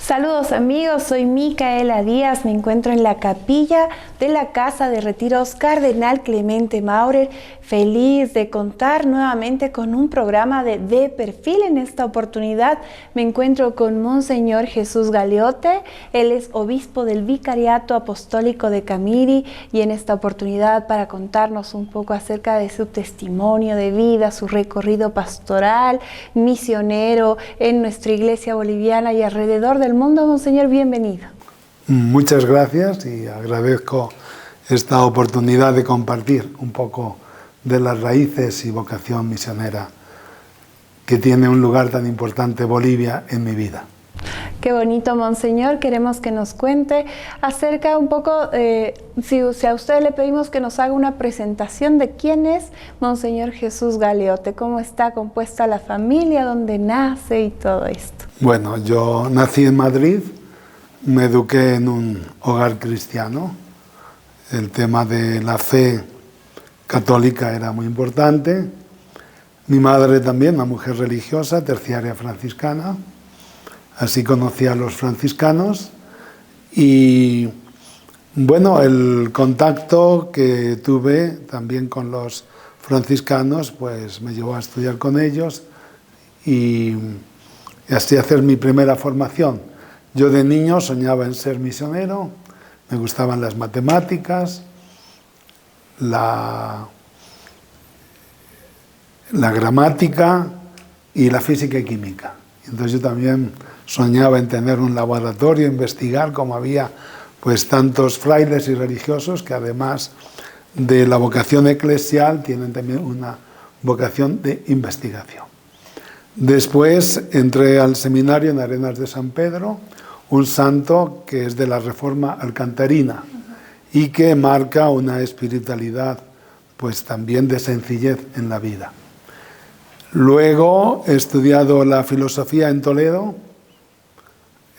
Saludos amigos, soy Micaela Díaz, me encuentro en la capilla de la Casa de Retiros Cardenal Clemente Maurer, feliz de contar nuevamente con un programa de perfil. En esta oportunidad me encuentro con Monseñor Jesús Galeote, él es obispo del Vicariato Apostólico de Camiri, y en esta oportunidad para contarnos un poco acerca de su testimonio de vida, su recorrido pastoral, misionero en nuestra iglesia boliviana y alrededor del mundo. Monseñor, bienvenido. Muchas gracias y agradezco esta oportunidad de compartir un poco de las raíces y vocación misionera que tiene un lugar tan importante Bolivia en mi vida. Qué bonito, Monseñor. Queremos que nos cuente acerca un poco, si a usted le pedimos que nos haga una presentación de quién es Monseñor Jesús Galeote, cómo está compuesta la familia, dónde nace y todo esto. Bueno, yo nací en Madrid, me eduqué en un hogar cristiano. El tema de la fe católica era muy importante. Mi madre también, una mujer religiosa, terciaria franciscana. Así conocí a los franciscanos y, bueno, el contacto que tuve también con los franciscanos, pues me llevó a estudiar con ellos y así hacer mi primera formación. Yo de niño soñaba en ser misionero, me gustaban las matemáticas, la gramática y la física y química. Entonces yo también soñaba en tener un laboratorio, investigar, como había pues tantos frailes y religiosos que además de la vocación eclesial tienen también una vocación de investigación. Después entré al seminario en Arenas de San Pedro, un santo que es de la Reforma alcantarina y que marca una espiritualidad pues también de sencillez en la vida. Luego he estudiado la filosofía en Toledo.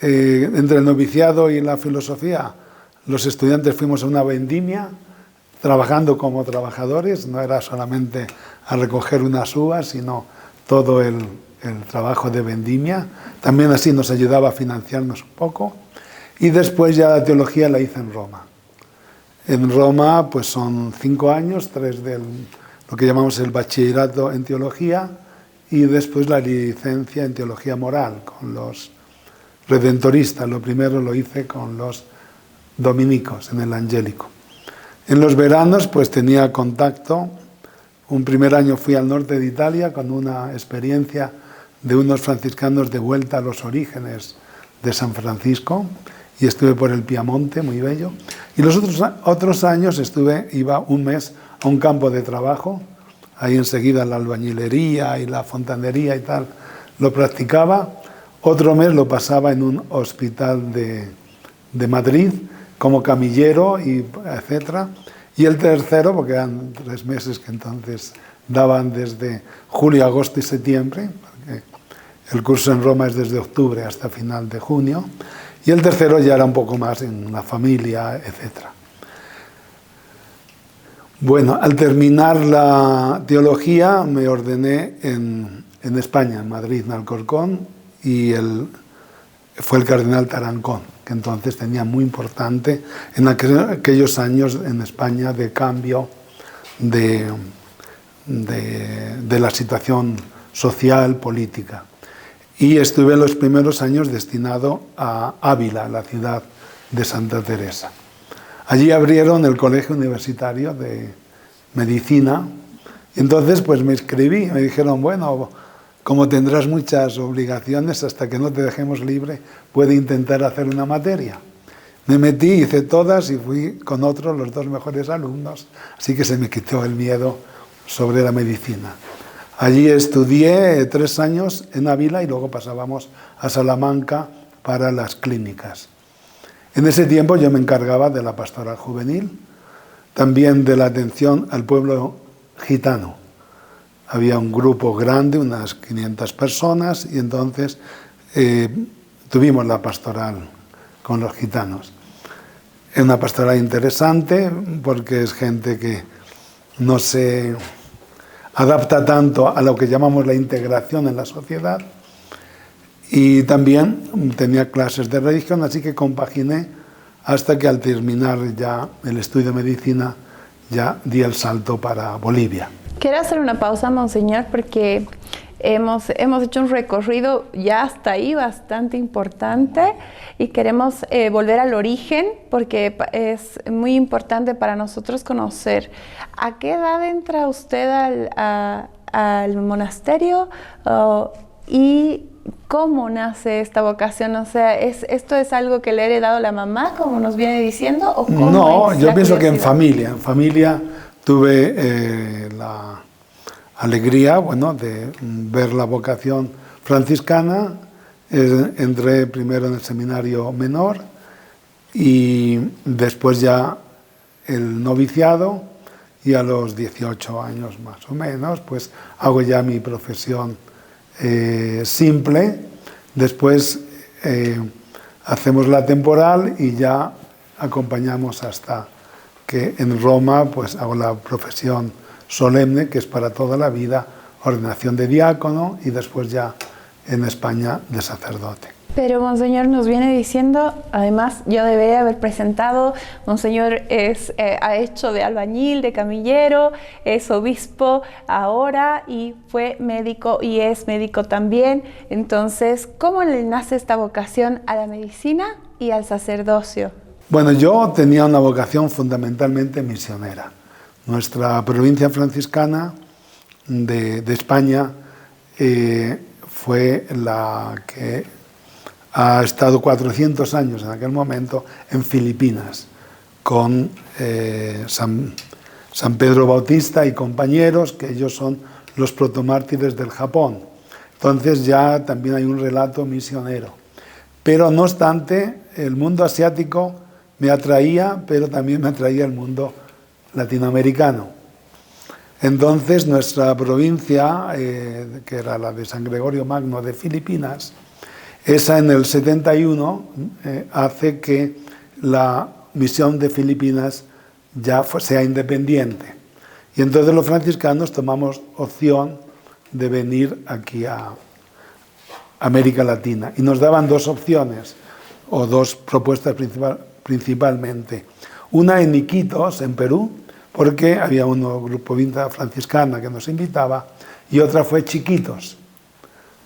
Entre el noviciado y la filosofía, los estudiantes fuimos a una vendimia, trabajando como trabajadores, no era solamente a recoger unas uvas, sino todo el trabajo de vendimia. También así nos ayudaba a financiarnos un poco. Y después ya la teología la hice en Roma. En Roma pues son 5 años, 3 de lo que llamamos el bachillerato en teología y después la licencia en teología moral con los redentoristas. Lo primero lo hice con los dominicos en el Angélico. En los veranos pues tenía contacto. Un primer año fui al norte de Italia con una experiencia de unos franciscanos de vuelta a los orígenes de San Francisco y estuve por el Piamonte, muy bello. Y los otros años iba un mes a un campo de trabajo, ahí enseguida la albañilería y la fontanería y tal, lo practicaba. Otro mes lo pasaba en un hospital de Madrid como camillero, etc. Y el tercero, porque eran 3 meses que entonces daban desde julio, agosto y septiembre, porque el curso en Roma es desde octubre hasta final de junio, y el tercero ya era un poco más en la familia, etc. Bueno, al terminar la teología me ordené en España, en Madrid, en Alcorcón, y fue el cardenal Tarancón, que entonces tenía muy importante en aquellos años en España de cambio de la situación social, política. Y estuve los primeros años destinado a Ávila, la ciudad de Santa Teresa. Allí abrieron el Colegio Universitario de Medicina, y entonces pues me inscribí, me dijeron, bueno, como tendrás muchas obligaciones, hasta que no te dejemos libre, puede intentar hacer una materia. Me metí, hice todas y fui con otros, los 2 mejores alumnos, así que se me quitó el miedo sobre la medicina. Allí estudié 3 años en Ávila y luego pasábamos a Salamanca para las clínicas. En ese tiempo yo me encargaba de la pastoral juvenil, también de la atención al pueblo gitano. Había un grupo grande, unas 500 personas, y entonces tuvimos la pastoral con los gitanos. Es una pastoral interesante porque es gente que no se adapta tanto a lo que llamamos la integración en la sociedad Y también tenía clases de religión, así que compaginé hasta que al terminar ya el estudio de medicina ya di el salto para Bolivia. Quiero hacer una pausa, monseñor, porque hemos hecho un recorrido ya hasta ahí bastante importante y queremos volver al origen porque es muy importante para nosotros conocer a qué edad entra usted al monasterio y cómo nace esta vocación. O sea, ¿esto es algo que le ha heredado la mamá, como nos viene diciendo? ¿O cómo no, es yo la pienso que curiosidad? en familia tuve la alegría, bueno, de ver la vocación franciscana. Entré primero en el seminario menor y después ya el noviciado, y a los 18 años más o menos, pues hago ya mi profesión simple. Después hacemos la temporal y ya acompañamos hasta que en Roma pues hago la profesión solemne, que es para toda la vida, ordenación de diácono, y después ya en España de sacerdote. Pero Monseñor nos viene diciendo, además yo debería haber presentado, Monseñor ha hecho de albañil, de camillero, es obispo ahora y fue médico y es médico también. Entonces, ¿cómo le nace esta vocación a la medicina y al sacerdocio? Bueno, yo tenía una vocación fundamentalmente misionera. Nuestra provincia franciscana de España fue la que ha estado 400 años en aquel momento en Filipinas, con San Pedro Bautista y compañeros, que ellos son los protomártires del Japón. Entonces ya también hay un relato misionero. Pero no obstante, el mundo asiático me atraía, pero también me atraía el mundo latinoamericano. Entonces nuestra provincia, que era la de San Gregorio Magno de Filipinas, esa en el 71 hace que la misión de Filipinas ya sea independiente. Y entonces los franciscanos tomamos opción de venir aquí a América Latina. Y nos daban dos opciones, o dos propuestas principalmente. Una en Iquitos, en Perú, porque había un grupo Vinta franciscana que nos invitaba, y otra fue Chiquitos.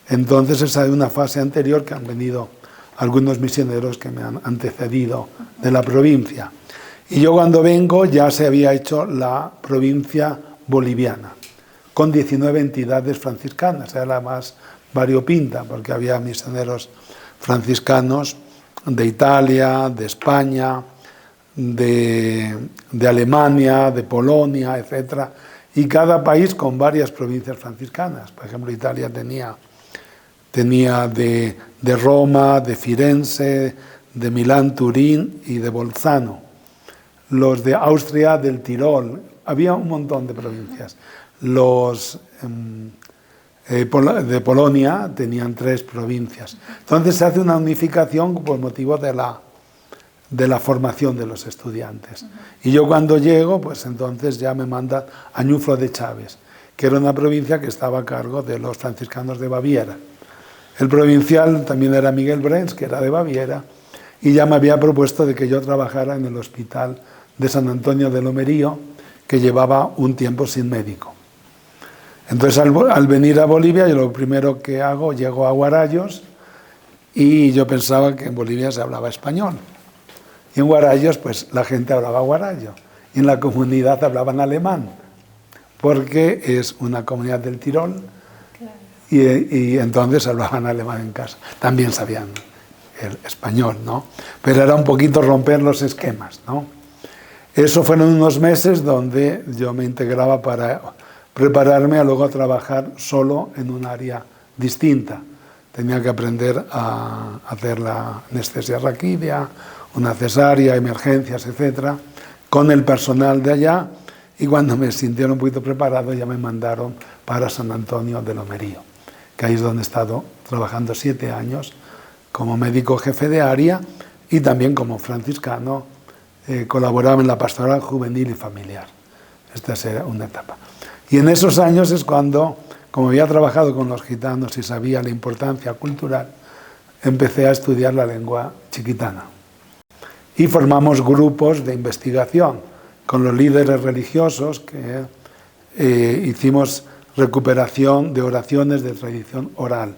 Entonces esa es una fase anterior que han venido algunos misioneros que me han antecedido de la provincia. Y yo cuando vengo ya se había hecho la provincia boliviana, con 19 entidades franciscanas, era la más variopinta, porque había misioneros franciscanos de Italia, de España, de Alemania, de Polonia, etc. Y cada país con varias provincias franciscanas. Por ejemplo, Italia tenía de Roma, de Firenze, de Milán, Turín y de Bolzano. Los de Austria, del Tirol. Había un montón de provincias. Los de Polonia tenían 3 provincias. Entonces se hace una unificación por motivo de la formación de los estudiantes. Y yo cuando llego, pues entonces ya me mandan a Ñuflo de Chaves, que era una provincia que estaba a cargo de los franciscanos de Baviera. El provincial también era Miguel Brens, que era de Baviera, y ya me había propuesto de que yo trabajara en el hospital de San Antonio de Lomerío, que llevaba un tiempo sin médico. Entonces al venir a Bolivia, yo lo primero que hago, llego a Huarayos, y yo pensaba que en Bolivia se hablaba español. Y en Huarayos, pues la gente hablaba guarayo, y en la comunidad hablaban alemán, porque es una comunidad del Tirol. Y entonces hablaban alemán en casa. También sabían el español, ¿no? Pero era un poquito romper los esquemas, ¿no? Eso fueron unos meses donde yo me integraba para prepararme a luego trabajar solo en un área distinta. Tenía que aprender a hacer la anestesia raquídea, una cesárea, emergencias, etc., con el personal de allá, y cuando me sintieron un poquito preparado ya me mandaron para San Antonio de Lomerío, que ahí es donde he estado trabajando 7 años como médico jefe de área y también como franciscano. Colaboraba en la pastoral juvenil y familiar. Esta era una etapa. Y en esos años es cuando, como había trabajado con los gitanos y sabía la importancia cultural, empecé a estudiar la lengua chiquitana. Y formamos grupos de investigación con los líderes religiosos que hicimos recuperación de oraciones de tradición oral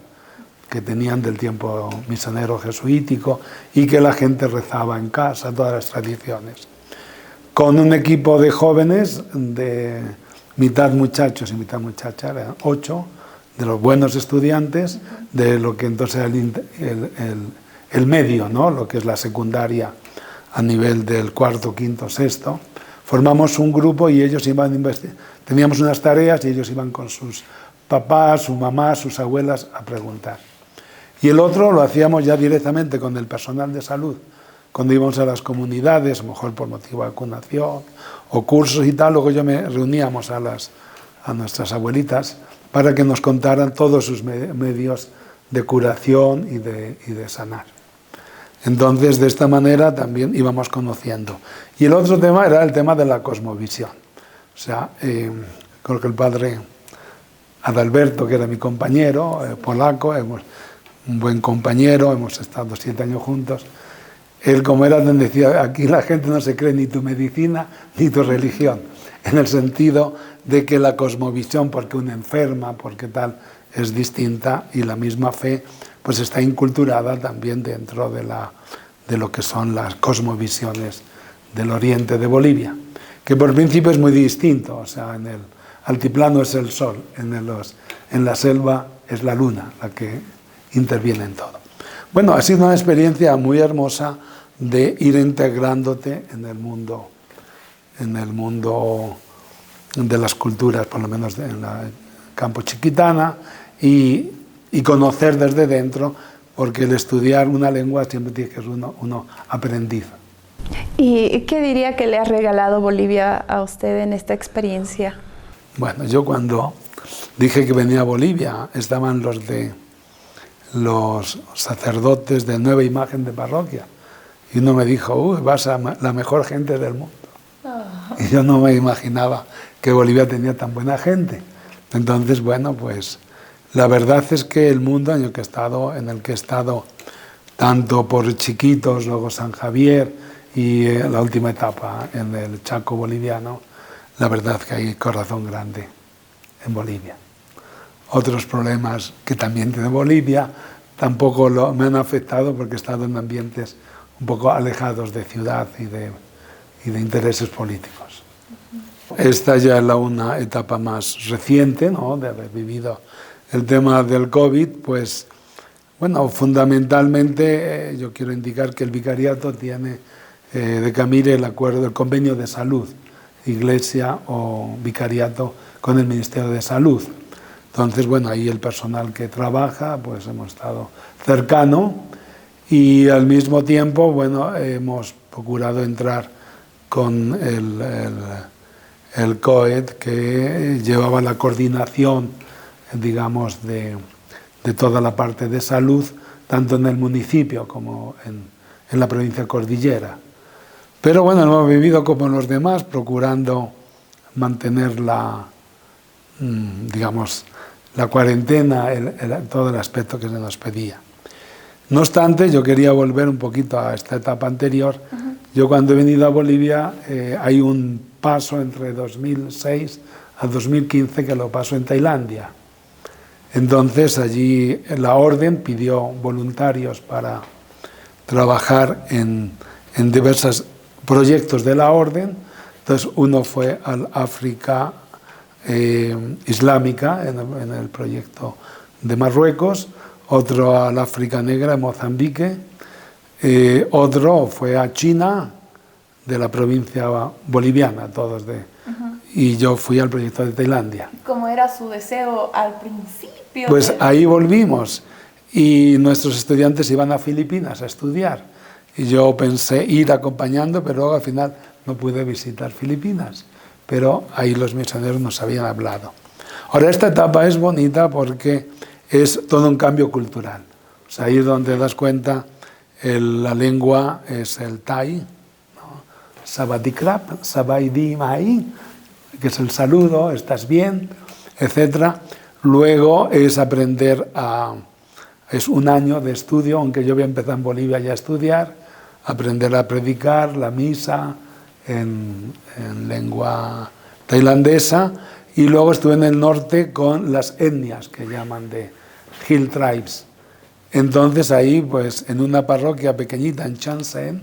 que tenían del tiempo misionero jesuítico y que la gente rezaba en casa, todas las tradiciones. Con un equipo de jóvenes, de mitad muchachos y mitad muchachas, eran 8, de los buenos estudiantes, de lo que entonces era el medio, ¿no? Lo que es la secundaria a nivel del cuarto, quinto, sexto. Formamos un grupo y ellos iban a investigar. Teníamos unas tareas y ellos iban con sus papás, su mamá, sus abuelas a preguntar. Y el otro lo hacíamos ya directamente con el personal de salud. Cuando íbamos a las comunidades, a lo mejor por motivo de vacunación o cursos y tal, luego reuníamos a nuestras abuelitas para que nos contaran todos sus medios de curación y de sanar. Entonces, de esta manera también íbamos conociendo. Y el otro tema era el tema de la cosmovisión. O sea, creo que el padre Adalberto, que era mi compañero, polaco, un buen compañero, hemos estado 7 años juntos. Él, como era, decía, aquí la gente no se cree ni tu medicina ni tu religión, en el sentido de que la cosmovisión, porque una enferma, porque tal, es distinta, y la misma fe pues está inculturada también dentro de lo que son las cosmovisiones del oriente de Bolivia, que por principio es muy distinto. O sea, en el altiplano es el sol, en la selva es la luna la que interviene en todo. Bueno, ha sido una experiencia muy hermosa de ir integrándote en el mundo de las culturas, por lo menos en el campo chiquitana, y conocer desde dentro, porque el estudiar una lengua siempre tiene que ser uno aprendiz. ¿Y qué diría que le ha regalado Bolivia a usted en esta experiencia? Bueno, yo cuando dije que venía a Bolivia, estaban los sacerdotes de Nueva Imagen de Parroquia, y uno me dijo, uy, vas a la mejor gente del mundo. Y yo no me imaginaba que Bolivia tenía tan buena gente. Entonces, bueno, pues la verdad es que el mundo en el que he estado, tanto por Chiquitos, luego San Javier y la última etapa en el Chaco boliviano, la verdad que hay corazón grande en Bolivia. Otros problemas que también tiene Bolivia tampoco me han afectado porque he estado en ambientes un poco alejados de ciudad y de intereses políticos. Esta ya es una etapa más reciente, ¿no?, de haber vivido el tema del COVID. Pues, bueno, fundamentalmente yo quiero indicar que el vicariato tiene de Camire el acuerdo del convenio de salud, iglesia o vicariato con el Ministerio de Salud. Entonces, bueno, ahí el personal que trabaja, pues hemos estado cercano y al mismo tiempo, bueno, hemos procurado entrar con el COED, que llevaba la coordinación, digamos, de toda la parte de salud, tanto en el municipio como en la provincia cordillera. Pero bueno, hemos vivido como los demás, procurando mantener digamos, la cuarentena, todo el aspecto que se nos pedía. No obstante, yo quería volver un poquito a esta etapa anterior. Yo cuando he venido a Bolivia, hay un paso entre 2006 a 2015 que lo paso en Tailandia. Entonces allí la orden pidió voluntarios para trabajar en diversos proyectos de la orden. Entonces uno fue al África Islámica, en el proyecto de Marruecos, otro al África Negra en Mozambique, otro fue a China, de la provincia boliviana, y yo fui al proyecto de Tailandia. ¿Cómo era su deseo al principio? Pues ahí volvimos, y nuestros estudiantes iban a Filipinas a estudiar, y yo pensé ir acompañando, pero luego al final no pude visitar Filipinas, pero ahí los misioneros nos habían hablado. Ahora, esta etapa es bonita porque es todo un cambio cultural. O sea, ahí es donde te das cuenta, la lengua es el Thai, ¿no? Sabadikrap, Sabaidi Mai, que es el saludo, estás bien, etc. Luego es aprender a Es un año de estudio, aunque yo había empezado en Bolivia ya a estudiar, aprender a predicar la misa en lengua tailandesa, y luego estuve en el norte con las etnias que llaman de Hill Tribes. Entonces ahí, pues en una parroquia pequeñita en Chiang Saen,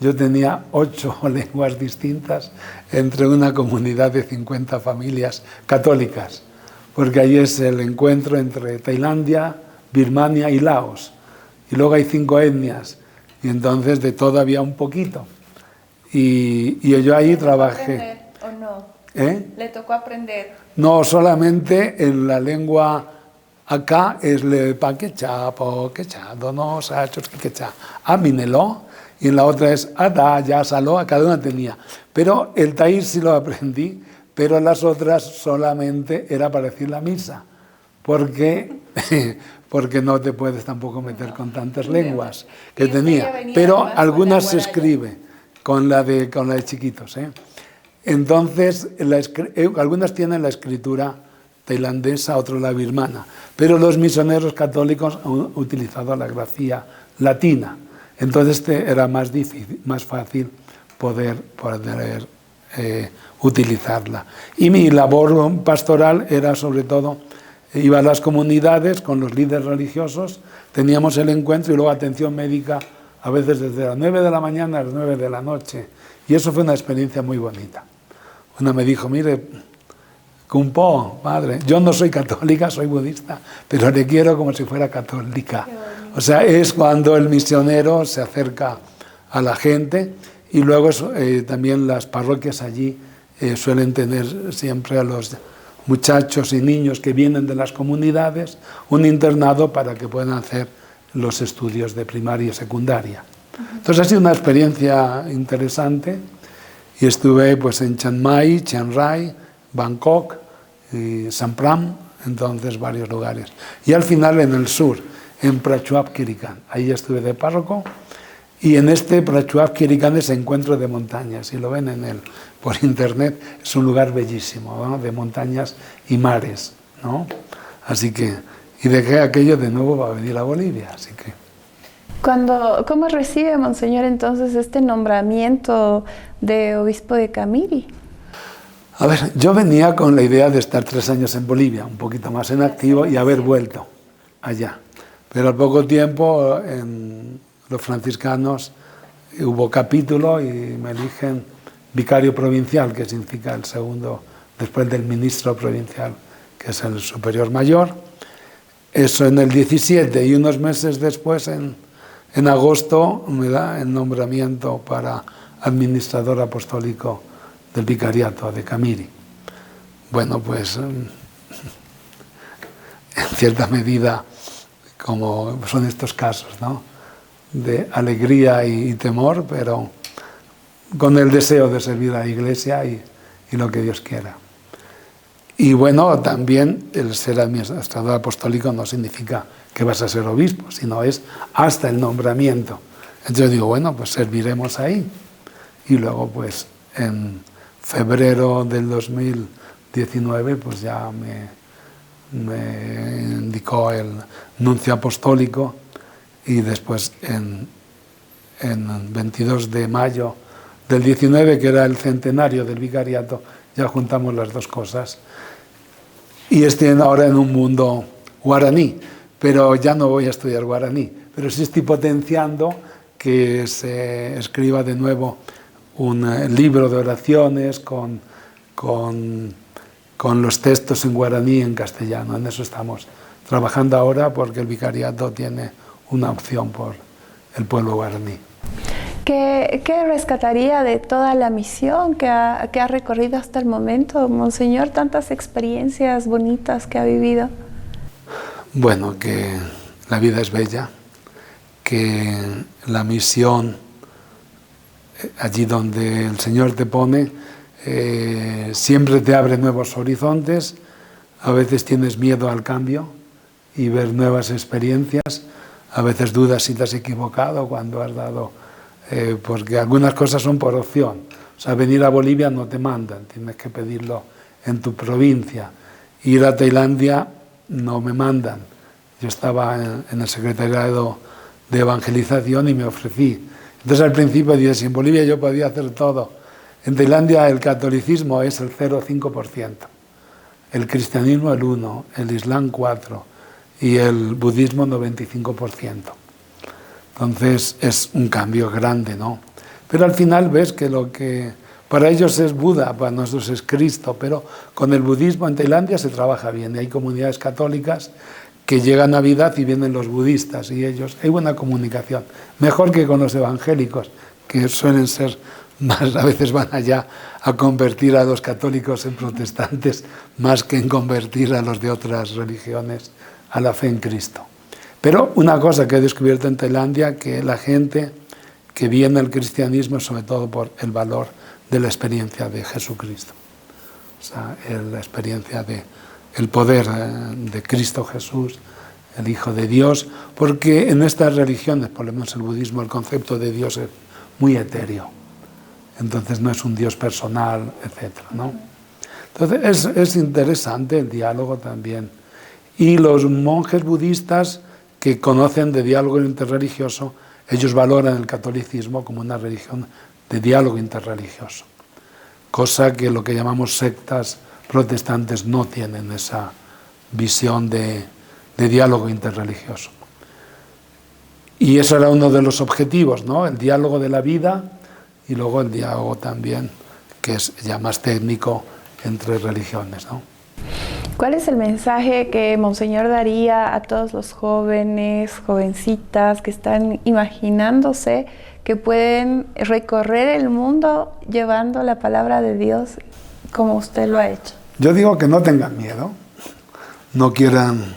yo tenía 8 lenguas distintas entre una comunidad de 50 familias católicas, porque ahí es el encuentro entre Tailandia, Birmania y Laos. Y luego hay 5 etnias, y entonces de todo había un poquito. Y yo ahí trabajé. ¿O no? ¿Le tocó aprender? No, solamente en la lengua acá es le pa quecha, po quecha, dono, sa, chos, quecha, aminelo, y en la otra es ada, ya, salo, a cada una tenía. Pero el taír sí lo aprendí, pero las otras solamente era para decir la misa, porque no te puedes tampoco meter con tantas lenguas que tenía. Pero algunas se escribe con la de chiquitos, Entonces, algunas tienen la escritura tailandesa, otros la birmana, pero los misioneros católicos han utilizado la grafía latina. Entonces era más fácil poder utilizarla. Y mi labor pastoral era sobre todo, iba a las comunidades con los líderes religiosos, teníamos el encuentro y luego atención médica, a veces desde las 9 de la mañana a las 9 de la noche. Y eso fue una experiencia muy bonita. Una me dijo, mire, Kumpo, padre, yo no soy católica, soy budista, pero le quiero como si fuera católica. O sea, es cuando el misionero se acerca a la gente, y luego también las parroquias allí suelen tener siempre a los muchachos y niños que vienen de las comunidades un internado para que puedan hacer los estudios de primaria y secundaria. Entonces ha sido una experiencia interesante, y estuve pues en Chiang Mai, Chiang Rai, Bangkok y Sampram, entonces varios lugares. Y al final en el sur, en Prachuap Khiri Khan, ahí estuve de párroco, y en este Prachuap Khiri Khan es encuentro de montañas, si lo ven por internet, es un lugar bellísimo, ¿no? De montañas y mares, ¿no? Así que, y dejé aquello de nuevo para venir a Bolivia, así que... ¿Cómo recibe, Monseñor, entonces este nombramiento de obispo de Camiri? A ver, yo venía con la idea de estar 3 años en Bolivia, un poquito más en activo, y haber vuelto allá. Pero al poco tiempo, en los franciscanos, hubo capítulo y me eligen vicario provincial, que significa el segundo, después del ministro provincial, que es el superior mayor. Eso en el 17, y unos meses después, en agosto, me da el nombramiento para administrador apostólico del vicariato de Camiri. Bueno, pues en cierta medida, como son estos casos, ¿no? De alegría y temor, pero con el deseo de servir a la Iglesia y lo que Dios quiera. Y bueno, también el ser administrador apostólico no significa que vas a ser obispo, sino es hasta el nombramiento. Entonces digo, bueno, pues serviremos ahí. Y luego, pues en febrero del 2019, pues ya me indicó el nuncio apostólico, y después en 22 de mayo del 19, que era el centenario del vicariato, ya juntamos las dos cosas. Y estoy ahora en un mundo guaraní, pero ya no voy a estudiar guaraní, pero sí estoy potenciando que se escriba de nuevo un libro de oraciones con los textos en guaraní y en castellano. En eso estamos trabajando ahora, porque el vicariato tiene una opción por el pueblo guaraní. ¿Qué rescataría de toda la misión que ha recorrido hasta el momento, Monseñor? Tantas experiencias bonitas que ha vivido. Bueno, que la vida es bella, que la misión, allí donde el Señor te pone, siempre te abre nuevos horizontes. A veces tienes miedo al cambio y ver nuevas experiencias. A veces dudas si te has equivocado cuando has dado... porque algunas cosas son por opción. O sea, venir a Bolivia no te mandan, tienes que pedirlo en tu provincia. Ir a Tailandia no me mandan, Yo estaba en el secretariado de evangelización y me ofrecí. Entonces al principio dije, si en Bolivia yo podía hacer todo. En Tailandia el catolicismo es el 0,5%, el cristianismo el 1%, el islam 4% y el budismo 95%. Entonces es un cambio grande, ¿no? Pero al final ves que lo que para ellos es Buda, para nosotros es Cristo, pero con el budismo en Tailandia se trabaja bien. Hay comunidades católicas que llega Navidad y vienen los budistas y ellos, hay buena comunicación, mejor que con los evangélicos, que suelen ser más, a veces van allá a convertir a los católicos en protestantes más que en convertir a los de otras religiones a la fe en Cristo. Pero una cosa que he descubierto en Tailandia, que la gente que viene al cristianismo sobre todo por el valor de la experiencia de Jesucristo, o sea, la experiencia de el poder de Cristo Jesús, el Hijo de Dios, porque en estas religiones, por lo menos el budismo, el concepto de Dios es muy etéreo. Entonces no es un Dios personal, etc., ¿no? Entonces es interesante el diálogo también. Y los monjes budistas que conocen de diálogo interreligioso, ellos valoran el catolicismo como una religión de diálogo interreligioso, cosa que lo que llamamos sectas protestantes no tienen esa visión de diálogo interreligioso. Y eso era uno de los objetivos, ¿no? El diálogo de la vida y luego el diálogo también, que es ya más técnico, entre religiones, ¿no? ¿Cuál es el mensaje que Monseñor daría a todos los jóvenes, jovencitas que están imaginándose que pueden recorrer el mundo llevando la palabra de Dios como usted lo ha hecho? Yo digo que no tengan miedo, no quieran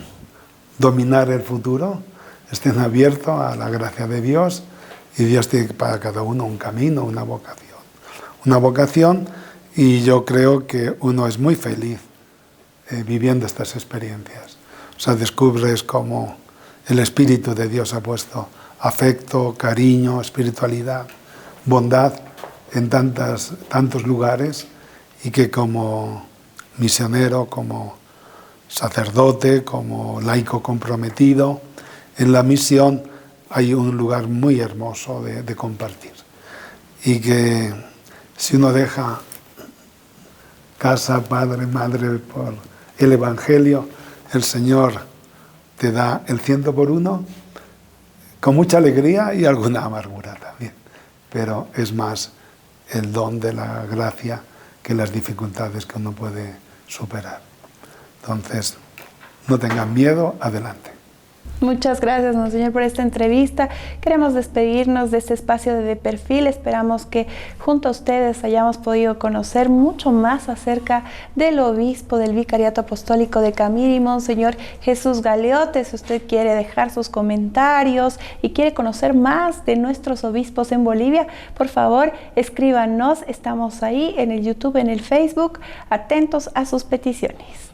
dominar el futuro, estén abiertos a la gracia de Dios y Dios tiene para cada uno un camino, una vocación. Una vocación, y yo creo que uno es muy feliz viviendo estas experiencias. O sea, descubres cómo el Espíritu de Dios ha puesto afecto, cariño, espiritualidad, bondad en tantos lugares, y que como misionero, como sacerdote, como laico comprometido en la misión, hay un lugar muy hermoso de compartir. Y que si uno deja casa, padre, madre por el Evangelio, el Señor te da el 100 por 1 con mucha alegría y alguna amargura también. Pero es más el don de la gracia que las dificultades que uno puede superar. Entonces, no tengan miedo, adelante. Muchas gracias, Monseñor, por esta entrevista. Queremos despedirnos de este espacio de Perfil. Esperamos que junto a ustedes hayamos podido conocer mucho más acerca del obispo del Vicariato Apostólico de Camiri, Monseñor Jesús Galeote. Si usted quiere dejar sus comentarios y quiere conocer más de nuestros obispos en Bolivia, por favor, escríbanos. Estamos ahí en el YouTube, en el Facebook, atentos a sus peticiones.